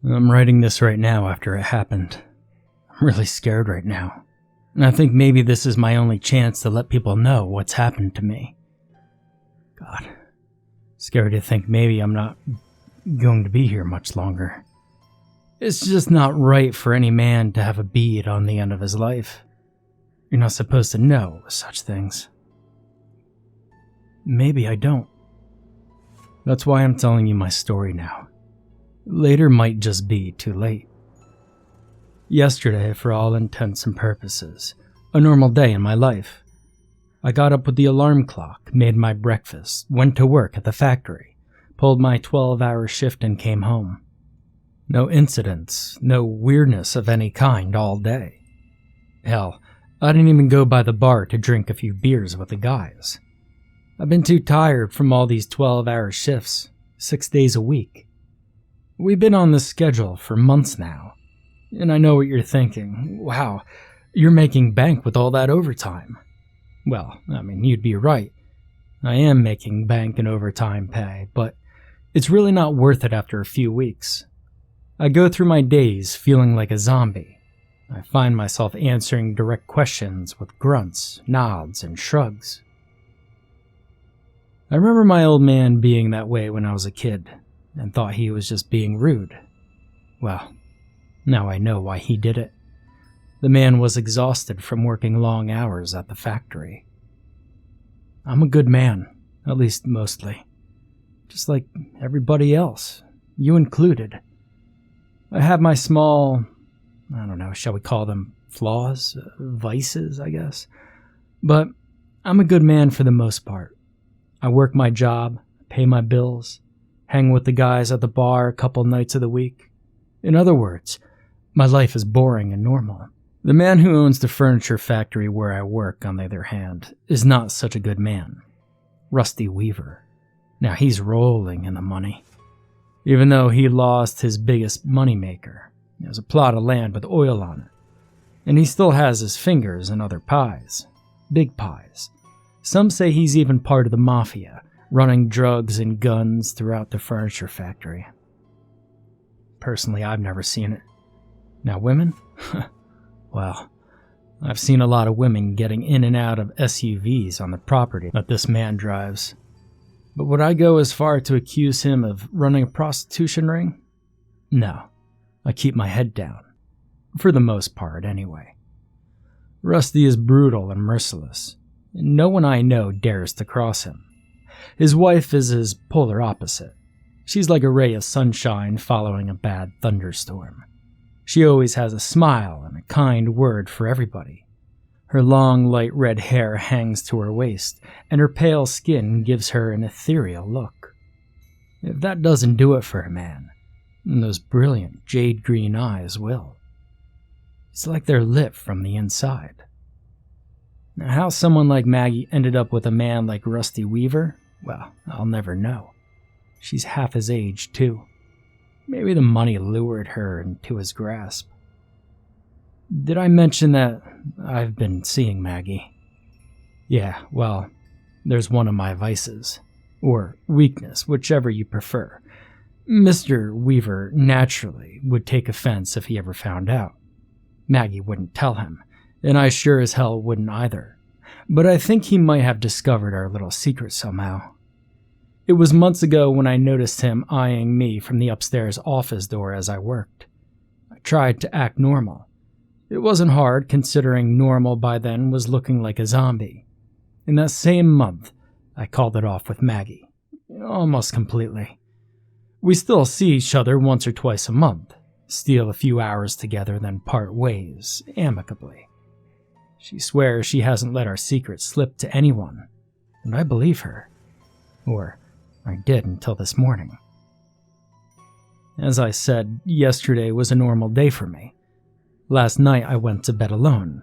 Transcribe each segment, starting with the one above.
I'm writing this right now after it happened. I'm really scared right now. And I think maybe this is my only chance to let people know what's happened to me. God, scary to think maybe I'm not going to be here much longer. It's just not right for any man to have a bead on the end of his life. You're not supposed to know such things. Maybe I don't. That's why I'm telling you my story now. Later might just be too late. Yesterday, for all intents and purposes, a normal day in my life. I got up with the alarm clock, made my breakfast, went to work at the factory, pulled my 12-hour shift and came home. No incidents, no weirdness of any kind all day. Hell, I didn't even go by the bar to drink a few beers with the guys. I've been too tired from all these 12-hour shifts, 6 days a week. We've been on this schedule for months now, and I know what you're thinking. Wow, you're making bank with all that overtime. Well, I mean, you'd be right. I am making bank in overtime pay, but it's really not worth it after a few weeks. I go through my days feeling like a zombie. I find myself answering direct questions with grunts, nods, and shrugs. I remember my old man being that way when I was a kid, and thought he was just being rude. Well, now I know why he did it. The man was exhausted from working long hours at the factory. I'm a good man, at least mostly. Just like everybody else, you included. I have my small, I don't know, shall we call them flaws? Vices, I guess. But I'm a good man for the most part. I work my job, pay my bills, hang with the guys at the bar a couple nights of the week. In other words, my life is boring and normal. The man who owns the furniture factory where I work, on the other hand, is not such a good man. Rusty Weaver. Now he's rolling in the money. Even though he lost his biggest moneymaker. There's a plot of land with oil on it. And he still has his fingers in other pies. Big pies. Some say he's even part of the mafia, running drugs and guns throughout the furniture factory. Personally, I've never seen it. Now women? Well, I've seen a lot of women getting in and out of SUVs on the property that this man drives. But would I go as far to accuse him of running a prostitution ring? No, I keep my head down. For the most part, anyway. Rusty is brutal and merciless. No one I know dares to cross him. His wife is his polar opposite. She's like a ray of sunshine following a bad thunderstorm. She always has a smile and a kind word for everybody. Her long, light red hair hangs to her waist, and her pale skin gives her an ethereal look. If that doesn't do it for a man, then those brilliant jade green eyes will. It's like they're lit from the inside. Now, how someone like Maggie ended up with a man like Rusty Weaver, well, I'll never know. She's half his age, too. Maybe the money lured her into his grasp. Did I mention that I've been seeing Maggie? Yeah, well, there's one of my vices. Or weakness, whichever you prefer. Mr. Weaver naturally would take offense if he ever found out. Maggie wouldn't tell him, and I sure as hell wouldn't either. But I think he might have discovered our little secret somehow. It was months ago when I noticed him eyeing me from the upstairs office door as I worked. I tried to act normal. It wasn't hard, considering normal by then was looking like a zombie. In that same month, I called it off with Maggie. Almost completely. We still see each other once or twice a month, steal a few hours together, then part ways, amicably. She swears she hasn't let our secret slip to anyone, and I believe her. Or I did until this morning. As I said, yesterday was a normal day for me. Last night I went to bed alone.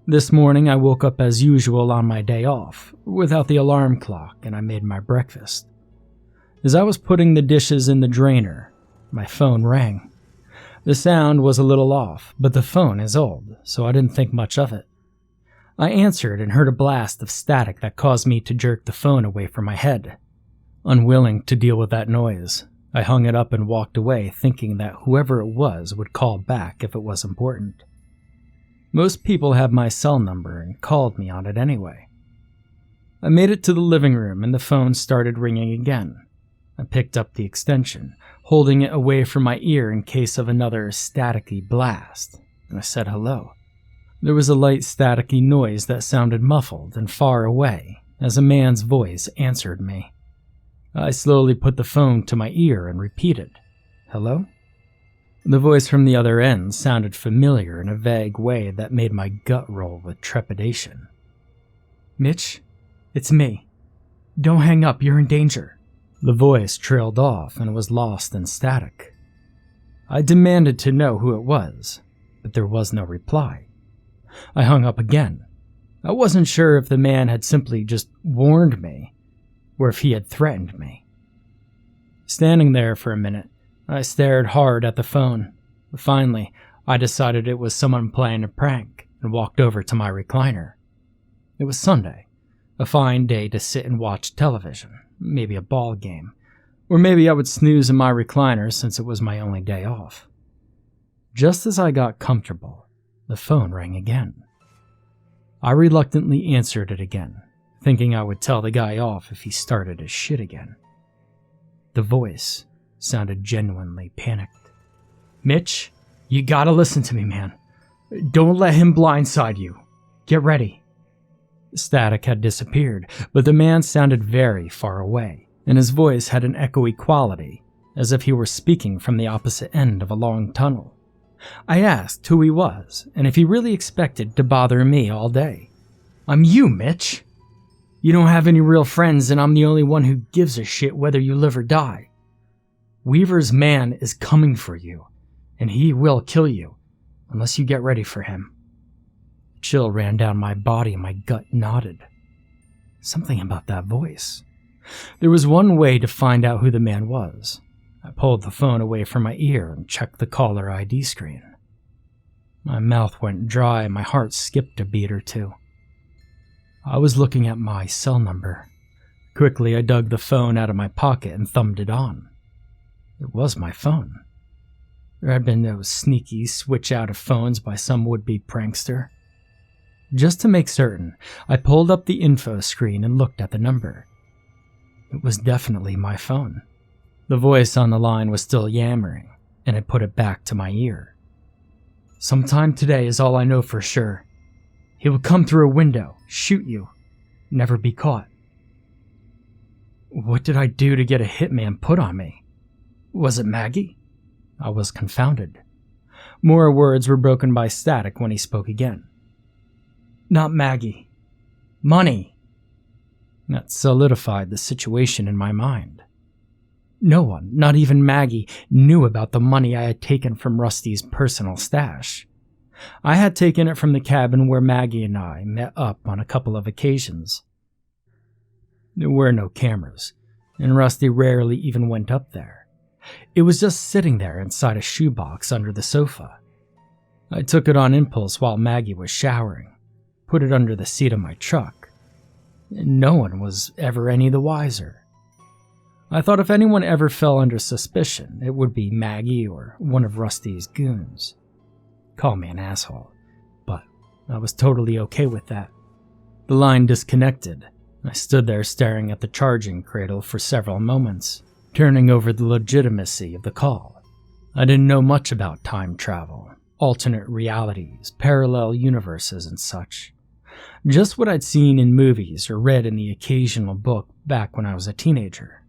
This morning I woke up as usual on my day off, without the alarm clock, and I made my breakfast. As I was putting the dishes in the drainer, my phone rang. The sound was a little off, but the phone is old, so I didn't think much of it. I answered and heard a blast of static that caused me to jerk the phone away from my head. Unwilling to deal with that noise, I hung it up and walked away, thinking that whoever it was would call back if it was important. Most people had my cell number and called me on it anyway. I made it to the living room and the phone started ringing again. I picked up the extension, holding it away from my ear in case of another staticky blast, and I said hello. There was a light staticky noise that sounded muffled and far away as a man's voice answered me. I slowly put the phone to my ear and repeated, "Hello?" The voice from the other end sounded familiar in a vague way that made my gut roll with trepidation. "Mitch, it's me. Don't hang up, you're in danger." The voice trailed off and was lost in static. I demanded to know who it was, but there was no reply. I hung up again. I wasn't sure if the man had simply just warned me, or if he had threatened me. Standing there for a minute, I stared hard at the phone. Finally, I decided it was someone playing a prank and walked over to my recliner. It was Sunday, a fine day to sit and watch television, maybe a ball game, or maybe I would snooze in my recliner since it was my only day off. Just as I got comfortable, the phone rang again. I reluctantly answered it again, thinking I would tell the guy off if he started his shit again. The voice sounded genuinely panicked. "Mitch, you gotta listen to me, man. Don't let him blindside you. Get ready." The static had disappeared, but the man sounded very far away, and his voice had an echoey quality, as if he were speaking from the opposite end of a long tunnel. I asked who he was, and if he really expected to bother me all day. "I'm you, Mitch. You don't have any real friends, and I'm the only one who gives a shit whether you live or die. Weaver's man is coming for you, and he will kill you, unless you get ready for him." A chill ran down my body and my gut nodded. Something about that voice. There was one way to find out who the man was. I pulled the phone away from my ear and checked the caller ID screen. My mouth went dry and my heart skipped a beat or two. I was looking at my cell number. Quickly, I dug the phone out of my pocket and thumbed it on. It was my phone. There had been no sneaky switch out of phones by some would-be prankster. Just to make certain, I pulled up the info screen and looked at the number. It was definitely my phone. The voice on the line was still yammering, and I put it back to my ear. "Sometime today is all I know for sure. He will come through a window, shoot you, never be caught." What did I do to get a hitman put on me? Was it Maggie? I was confounded. More words were broken by static when he spoke again. "Not Maggie. Money." That solidified the situation in my mind. No one, not even Maggie, knew about the money I had taken from Rusty's personal stash. I had taken it from the cabin where Maggie and I met up on a couple of occasions. There were no cameras, and Rusty rarely even went up there. It was just sitting there inside a shoebox under the sofa. I took it on impulse while Maggie was showering, put it under the seat of my truck. No one was ever any the wiser. I thought if anyone ever fell under suspicion, it would be Maggie or one of Rusty's goons. Call me an asshole, but I was totally okay with that. The line disconnected. I stood there staring at the charging cradle for several moments, turning over the legitimacy of the call. I didn't know much about time travel, alternate realities, parallel universes, and such. Just what I'd seen in movies or read in the occasional book back when I was a teenager.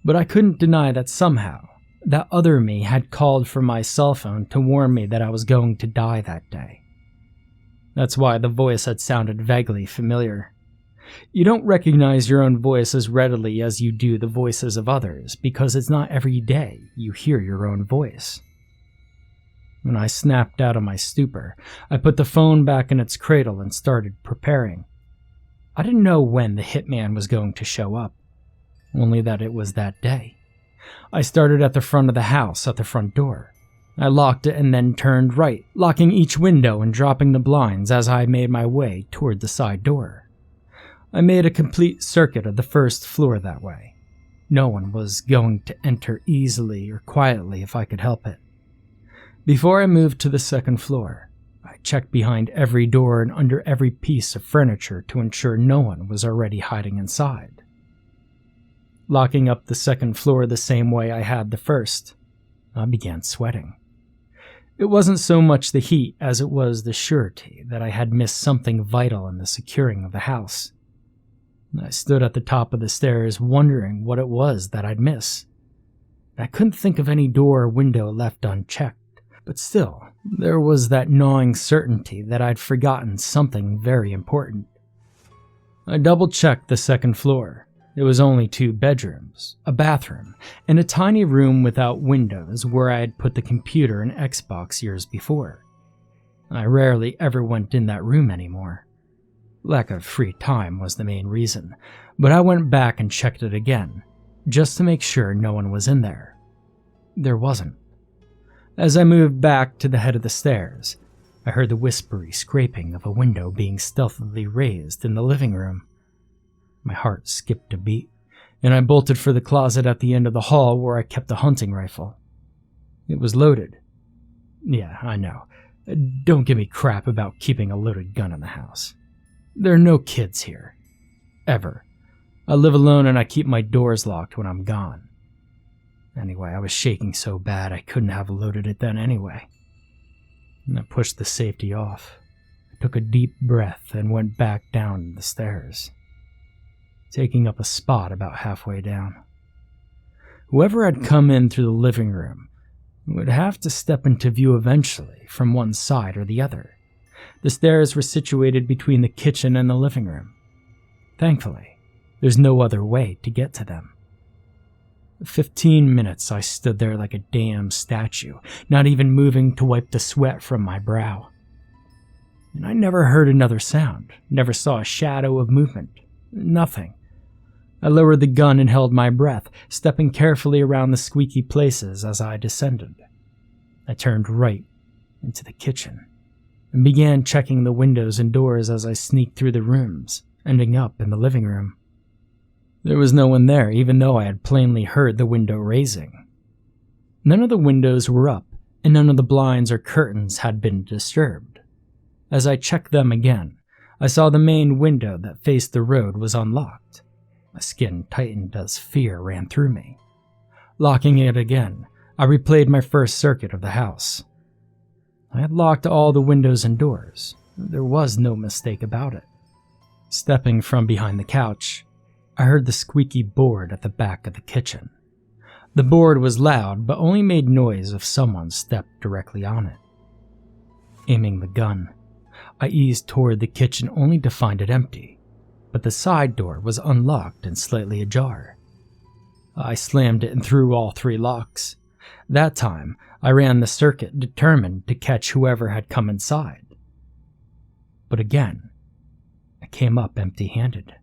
But I couldn't deny that somehow, that other me had called from my cell phone to warn me that I was going to die that day. That's why the voice had sounded vaguely familiar. You don't recognize your own voice as readily as you do the voices of others, because it's not every day you hear your own voice. When I snapped out of my stupor, I put the phone back in its cradle and started preparing. I didn't know when the hitman was going to show up. Only that it was that day. I started at the front of the house at the front door. I locked it and then turned right, locking each window and dropping the blinds as I made my way toward the side door. I made a complete circuit of the first floor that way. No one was going to enter easily or quietly if I could help it. Before I moved to the second floor, I checked behind every door and under every piece of furniture to ensure no one was already hiding inside. Locking up the second floor the same way I had the first, I began sweating. It wasn't so much the heat as it was the surety that I had missed something vital in the securing of the house. I stood at the top of the stairs wondering what it was that I'd miss. I couldn't think of any door or window left unchecked, but still, there was that gnawing certainty that I'd forgotten something very important. I double-checked the second floor. It was only 2 bedrooms, a bathroom, and a tiny room without windows where I had put the computer and Xbox years before. I rarely ever went in that room anymore. Lack of free time was the main reason, but I went back and checked it again, just to make sure no one was in there. There wasn't. As I moved back to the head of the stairs, I heard the whispery scraping of a window being stealthily raised in the living room. My heart skipped a beat, and I bolted for the closet at the end of the hall where I kept the hunting rifle. It was loaded. Yeah, I know. Don't give me crap about keeping a loaded gun in the house. There are no kids here. Ever. I live alone and I keep my doors locked when I'm gone. Anyway, I was shaking so bad I couldn't have loaded it then anyway. And I pushed the safety off. I took a deep breath and went back down the stairs, taking up a spot about halfway down. Whoever had come in through the living room would have to step into view eventually from one side or the other. The stairs were situated between the kitchen and the living room. Thankfully, there's no other way to get to them. 15 minutes I stood there like a damn statue, not even moving to wipe the sweat from my brow. And I never heard another sound, never saw a shadow of movement, nothing. I lowered the gun and held my breath, stepping carefully around the squeaky places as I descended. I turned right into the kitchen and began checking the windows and doors as I sneaked through the rooms, ending up in the living room. There was no one there, even though I had plainly heard the window raising. None of the windows were up, and none of the blinds or curtains had been disturbed. As I checked them again, I saw the main window that faced the road was unlocked. My skin tightened as fear ran through me. Locking it again, I replayed my first circuit of the house. I had locked all the windows and doors. There was no mistake about it. Stepping from behind the couch, I heard the squeaky board at the back of the kitchen. The board was loud, but only made noise if someone stepped directly on it. Aiming the gun, I eased toward the kitchen only to find it empty, but the side door was unlocked and slightly ajar. I slammed it and threw all 3 locks. That time, I ran the circuit determined to catch whoever had come inside. But again, I came up empty-handed.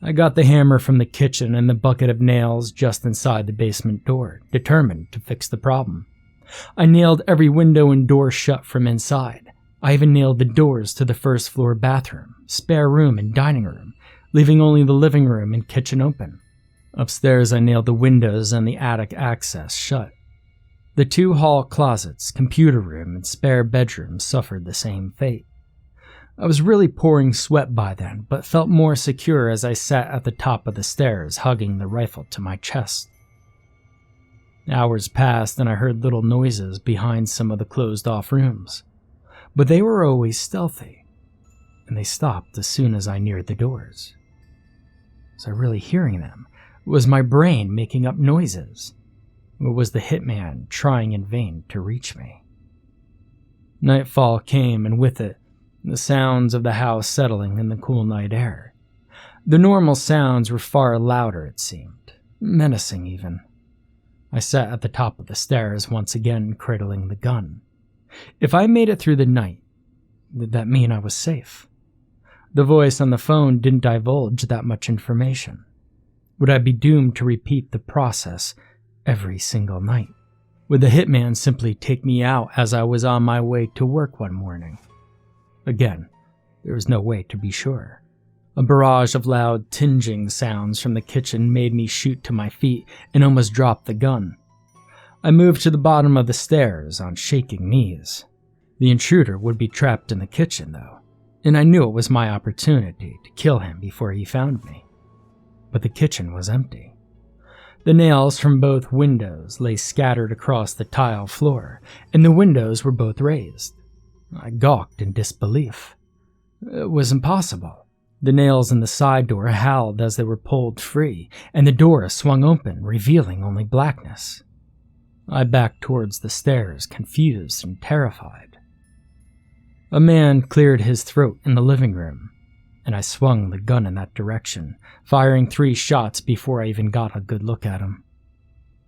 I got the hammer from the kitchen and the bucket of nails just inside the basement door, determined to fix the problem. I nailed every window and door shut from inside. I even nailed the doors to the first floor bathroom, spare room, and dining room, leaving only the living room and kitchen open. Upstairs, I nailed the windows and the attic access shut. The 2 hall closets, computer room, and spare bedroom suffered the same fate. I was really pouring sweat by then, but felt more secure as I sat at the top of the stairs, hugging the rifle to my chest. Hours passed and I heard little noises behind some of the closed-off rooms, but they were always stealthy, and they stopped as soon as I neared the doors. Was I really hearing them? Was my brain making up noises? Or was the hitman trying in vain to reach me? Nightfall came, and with it, the sounds of the house settling in the cool night air. The normal sounds were far louder, it seemed, menacing even. I sat at the top of the stairs once again, cradling the gun. If I made it through the night, did that mean I was safe? The voice on the phone didn't divulge that much information. Would I be doomed to repeat the process every single night? Would the hitman simply take me out as I was on my way to work one morning? Again, there was no way to be sure. A barrage of loud tinging sounds from the kitchen made me shoot to my feet and almost drop the gun. I moved to the bottom of the stairs on shaking knees. The intruder would be trapped in the kitchen, though, and I knew it was my opportunity to kill him before he found me. But the kitchen was empty. The nails from both windows lay scattered across the tile floor, and the windows were both raised. I gawked in disbelief. It was impossible. The nails in the side door howled as they were pulled free, and the door swung open, revealing only blackness. I backed towards the stairs, confused and terrified. A man cleared his throat in the living room, and I swung the gun in that direction, firing 3 shots before I even got a good look at him.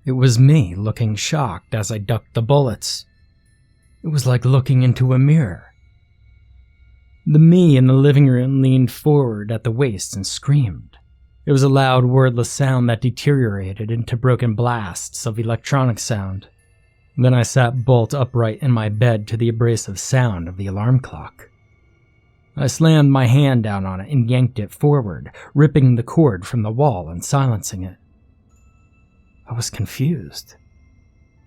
It was me looking shocked as I ducked the bullets. It was like looking into a mirror. The me in the living room leaned forward at the waist and screamed. It was a loud, wordless sound that deteriorated into broken blasts of electronic sound. Then I sat bolt upright in my bed to the abrasive sound of the alarm clock. I slammed my hand down on it and yanked it forward, ripping the cord from the wall and silencing it. I was confused.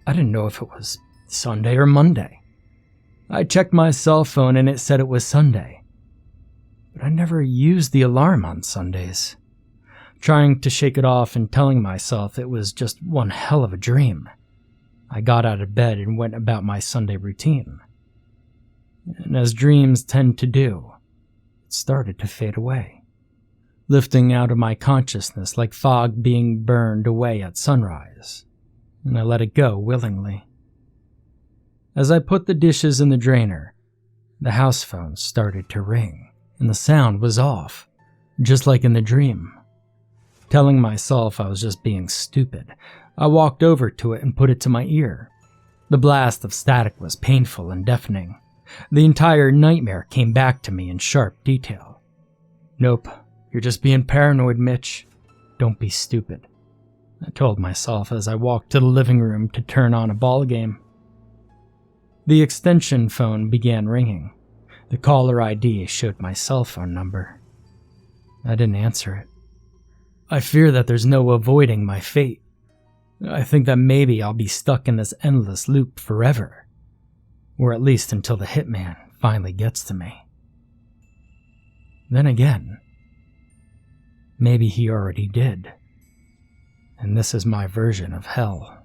I didn't know if it was Sunday or Monday. I checked my cell phone and it said it was Sunday. But I never used the alarm on Sundays. Trying to shake it off and telling myself it was just one hell of a dream, I got out of bed and went about my Sunday routine. And as dreams tend to do, it started to fade away, lifting out of my consciousness like fog being burned away at sunrise, and I let it go willingly. As I put the dishes in the drainer, the house phone started to ring, and the sound was off, just like in the dream. Telling myself I was just being stupid, I walked over to it and put it to my ear. The blast of static was painful and deafening. The entire nightmare came back to me in sharp detail. "Nope, you're just being paranoid, Mitch. Don't be stupid," I told myself as I walked to the living room to turn on a ball game. The extension phone began ringing. The caller ID showed my cell phone number. I didn't answer it. I fear that there's no avoiding my fate. I think that maybe I'll be stuck in this endless loop forever. Or at least until the hitman finally gets to me. Then again, maybe he already did. And this is my version of hell.